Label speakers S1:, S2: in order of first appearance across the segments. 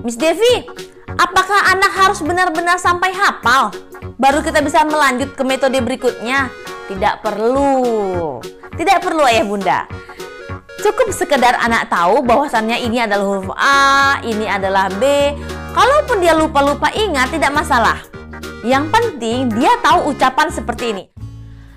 S1: Miss Devi, apakah anak harus benar-benar sampai hafal baru kita bisa melanjut ke metode berikutnya? Tidak perlu. Tidak perlu ayah bunda. Cukup sekedar anak tahu bahwasannya ini adalah huruf A, ini adalah B. Kalaupun dia lupa-lupa ingat, tidak masalah. Yang penting dia tahu ucapan seperti ini.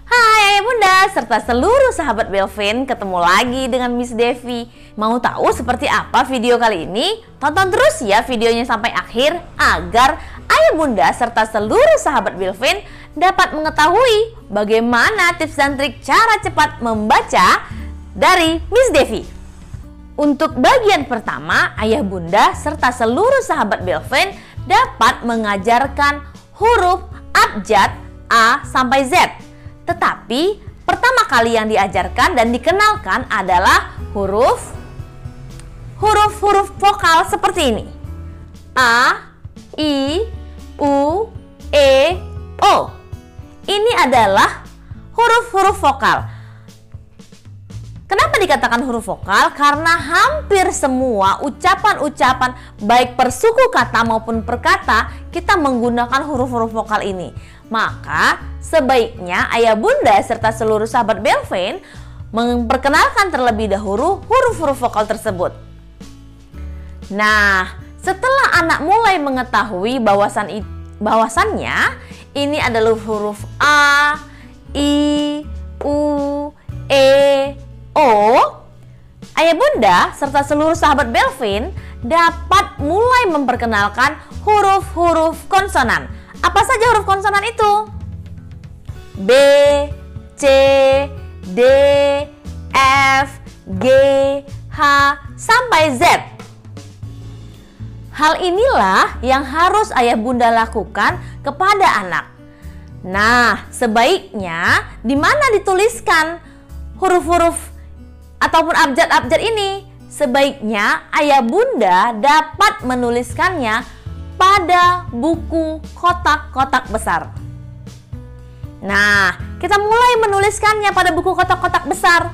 S1: Hai ayah bunda serta seluruh sahabat Belvin, ketemu lagi dengan Miss Devi. Mau tahu seperti apa video kali ini? Tonton terus ya videonya sampai akhir agar ayah bunda serta seluruh sahabat Belvin dapat mengetahui bagaimana tips dan trik cara cepat membaca dari Miss Devi. Untuk bagian pertama, ayah bunda serta seluruh sahabat Belvin dapat mengajarkan huruf abjad A sampai Z. Tetapi pertama kali yang diajarkan dan dikenalkan adalah huruf vokal seperti ini. A, I, U, E, O. Ini adalah huruf-huruf vokal. Kenapa dikatakan huruf vokal? Karena hampir semua ucapan-ucapan baik per suku kata maupun per kata kita menggunakan huruf-huruf vokal ini. Maka sebaiknya ayah bunda serta seluruh sahabat Belvin memperkenalkan terlebih dahulu huruf-huruf vokal tersebut. Nah, setelah anak mulai mengetahui bahwasannya ini adalah huruf A, I, U, E, O, ayah bunda serta seluruh sahabat Belvin dapat mulai memperkenalkan huruf-huruf konsonan. Apa saja huruf konsonan itu? B, C, D, F, G, H, sampai Z. Hal inilah yang harus ayah bunda lakukan kepada anak. Nah, sebaiknya di mana dituliskan huruf-huruf ataupun abjad-abjad ini? Sebaiknya ayah bunda dapat menuliskannya pada buku kotak-kotak besar. Nah, kita mulai menuliskannya pada buku kotak-kotak besar.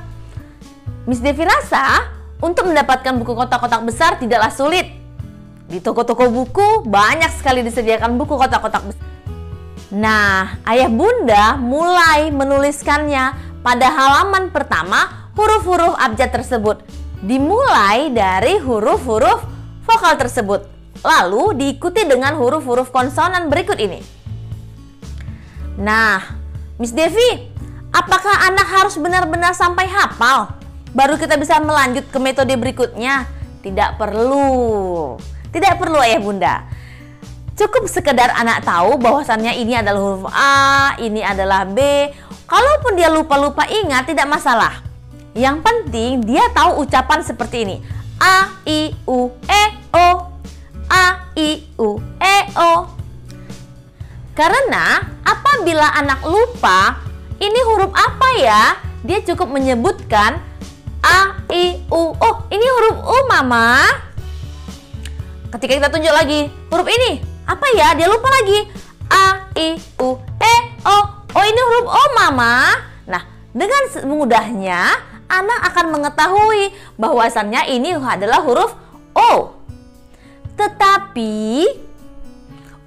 S1: Miss Devi rasa untuk mendapatkan buku kotak-kotak besar tidaklah sulit. Di toko-toko buku banyak sekali disediakan buku kotak-kotak besar. Nah, ayah bunda mulai menuliskannya pada halaman pertama huruf-huruf abjad tersebut. Dimulai dari huruf-huruf vokal tersebut. Lalu diikuti dengan huruf-huruf konsonan berikut ini. Nah, Miss Devi, apakah anak harus benar-benar sampai hafal baru kita bisa melanjut ke metode berikutnya? Tidak perlu. Tidak perlu ayah bunda. Cukup sekedar anak tahu bahwasannya ini adalah huruf A, ini adalah B. Kalaupun dia lupa-lupa ingat, tidak masalah. Yang penting dia tahu ucapan seperti ini. A, I, U, E, O. A, I, U, E, O. Karena apabila anak lupa ini huruf apa ya, dia cukup menyebutkan A, I, U. Oh, ini huruf U mama. Ketika kita tunjuk lagi huruf ini, apa ya? Dia lupa lagi. A, I, U, E, O. Oh, ini huruf O mama. Nah, dengan mudahnya anak akan mengetahui bahwasannya ini adalah huruf O. Tetapi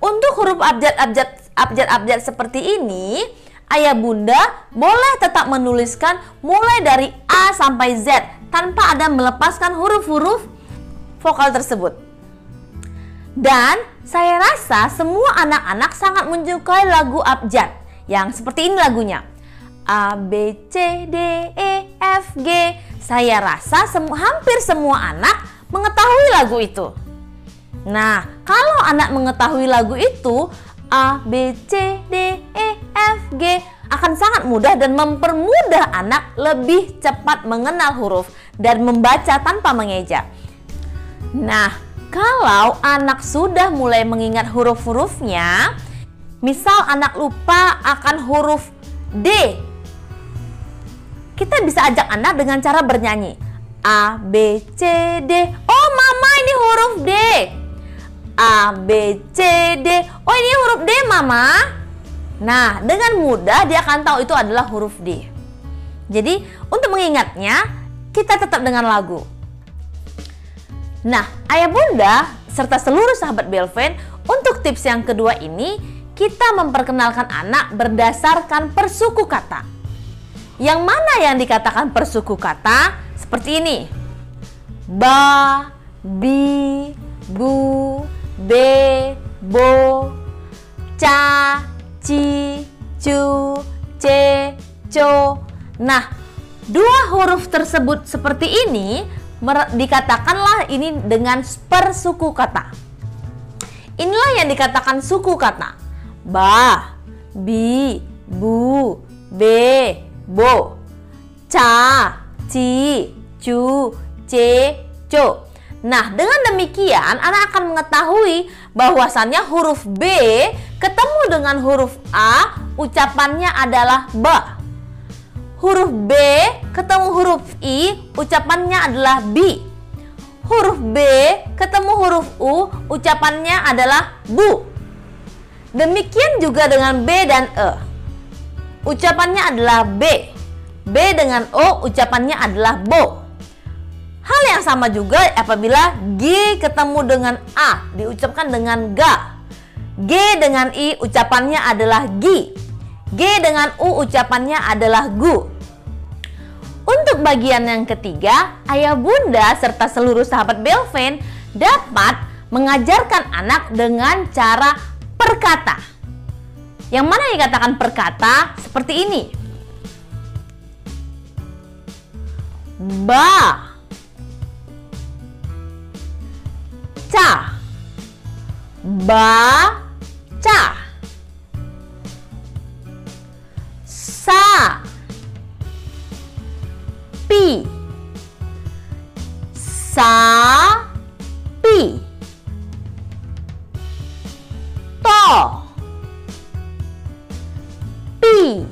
S1: untuk huruf abjad seperti ini, ayah bunda boleh tetap menuliskan mulai dari A sampai Z tanpa ada melepaskan huruf-huruf vokal tersebut. Dan saya rasa semua anak-anak sangat menyukai lagu abjad yang seperti ini lagunya. A, B, C, D, E, F, G. Saya rasa hampir semua anak mengetahui lagu itu. Nah, kalau anak mengetahui lagu itu, A, B, C, D, E, F, G, akan sangat mudah dan mempermudah anak lebih cepat mengenal huruf dan membaca tanpa mengeja. Nah, kalau anak sudah mulai mengingat huruf-hurufnya, misal anak lupa akan huruf D, kita bisa ajak anak dengan cara bernyanyi. A, B, C, D. Oh mama, ini huruf D. A, B, C, D. Oh ini huruf D mama. Nah, dengan mudah dia akan tahu itu adalah huruf D. Jadi untuk mengingatnya kita tetap dengan lagu. Nah, ayah bunda serta seluruh sahabat Belven, untuk tips yang kedua ini kita memperkenalkan anak berdasarkan persuku kata. Yang mana yang dikatakan persuku kata? Seperti ini. Ba, bi, bu, be, bo, ca, ci, cu, ce, co. Nah, dua huruf tersebut seperti ini dikatakanlah ini dengan persuku kata. Inilah yang dikatakan suku kata. Ba, bi, bu, be, bo, ca, ci, cu, ce, co. Nah, dengan demikian anak akan mengetahui bahwasannya huruf B ketemu dengan huruf A, ucapannya adalah ba. Huruf B ketemu huruf I, ucapannya adalah bi. Huruf B ketemu huruf U, ucapannya adalah bu. Demikian juga dengan B dan E. Ucapannya adalah B. B dengan O, ucapannya adalah bo. Hal yang sama juga apabila G ketemu dengan A, diucapkan dengan ga. G dengan I, ucapannya adalah gi. G dengan U, ucapannya adalah gu. Untuk bagian yang ketiga, ayah bunda serta seluruh sahabat Belven dapat mengajarkan anak dengan cara perkata. Yang mana dikatakan perkata? Seperti ini. Ba, ca, baca. Sa, pi, sapi. To, pi,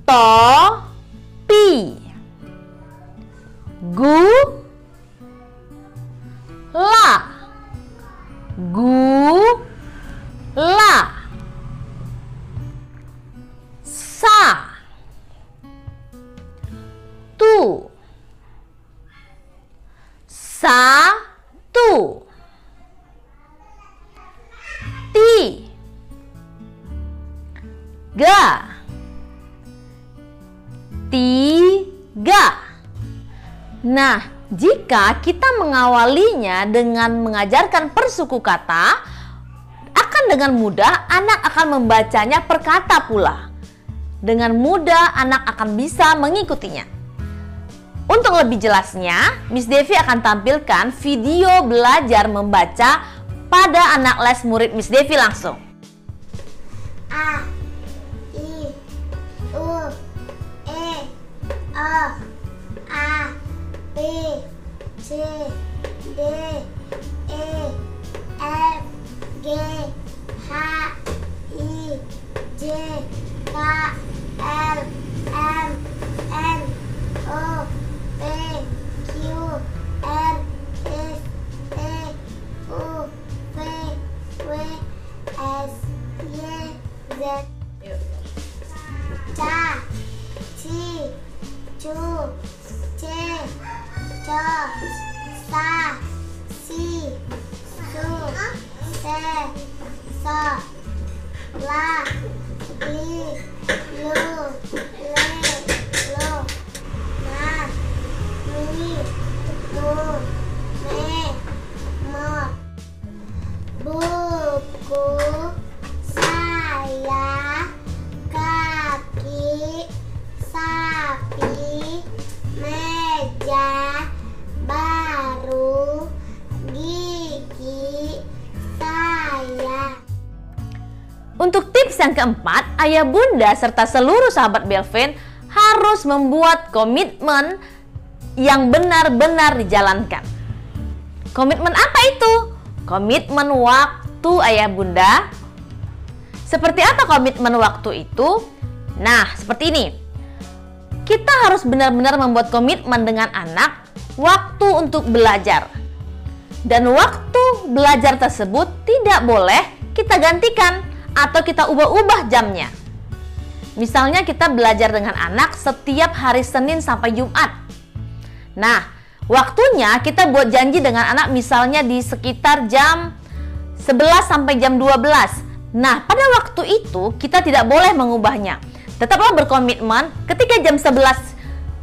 S1: topi. Gu, la, gula. Sa, tu, satu. Ti, ga, tiga. Nah, jika kita mengawalinya dengan mengajarkan persuku kata, akan dengan mudah anak akan membacanya perkata pula. Dengan mudah anak akan bisa mengikutinya. Untuk lebih jelasnya, Miss Devi akan tampilkan video belajar membaca pada anak les murid Miss Devi langsung.
S2: A, I, U, E, O, A, B, C, D, E, F, G, H, I, J, K, L, M, N, O, P, Q, R, S, T, U, V, W, S, Y, Z. Ca, ci, cu, ce, co, sa, si, su, se, so, la, li, lu, le, lo, na, mi, mu, me, mo. Buku saya, kaki, sapi, meja, baru, gigi saya.
S1: Untuk tips yang keempat, ayah bunda serta seluruh sahabat Belven harus membuat komitmen yang benar-benar dijalankan. Komitmen apa itu? Komitmen waktu ayah bunda. Seperti apa komitmen waktu itu? Nah, seperti ini. Kita harus benar-benar membuat komitmen dengan anak waktu untuk belajar. Dan waktu belajar tersebut tidak boleh kita gantikan atau kita ubah-ubah jamnya. Misalnya kita belajar dengan anak setiap hari Senin sampai Jumat. Nah, Waktunya kita buat janji dengan anak misalnya di sekitar jam 11 sampai jam 12. Nah, pada waktu itu kita tidak boleh mengubahnya. Tetaplah berkomitmen ketika jam 11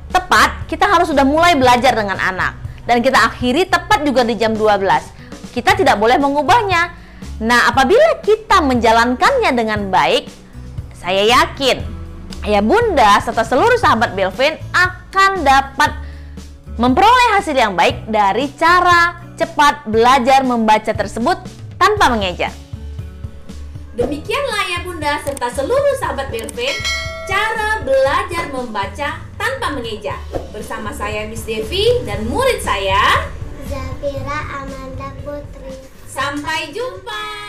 S1: tepat kita harus sudah mulai belajar dengan anak. Dan kita akhiri tepat juga di jam 12. Kita tidak boleh mengubahnya. Nah, apabila kita menjalankannya dengan baik, saya yakin Ayah Bunda serta seluruh sahabat Belvin akan dapat memperoleh hasil yang baik dari cara cepat belajar membaca tersebut tanpa mengeja. Demikianlah Ayah Bunda serta seluruh sahabat Belvin, cara belajar membaca tanpa mengeja. Bersama saya Miss Devi dan murid saya
S2: Zafira Amanda Putri.
S1: Sampai jumpa.